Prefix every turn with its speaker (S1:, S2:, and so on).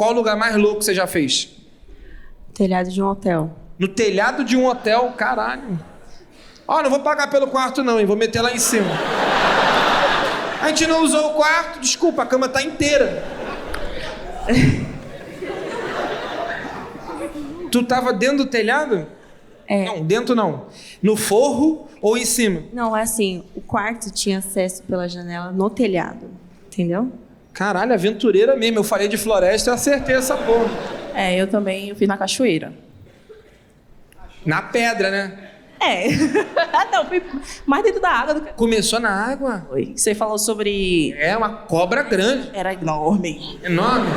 S1: Qual o lugar mais louco que você já fez?
S2: Telhado de um hotel.
S1: No telhado de um hotel? Caralho. Ó, não vou pagar pelo quarto não, hein? Vou meter lá em cima. A gente não usou o quarto, desculpa, a cama tá inteira. Tu tava dentro do telhado?
S2: É.
S1: Não, dentro não. No forro ou em cima?
S2: Não, é assim, o quarto tinha acesso pela janela no telhado, entendeu?
S1: Caralho, aventureira mesmo. Eu falei de floresta, eu acertei essa porra.
S3: Eu também fiz na cachoeira.
S1: Na pedra, né?
S3: Não, fui mais dentro da água do que...
S1: Começou na água.
S3: Foi. Você falou sobre...
S1: É uma cobra grande,
S3: Era enorme.
S1: enorme.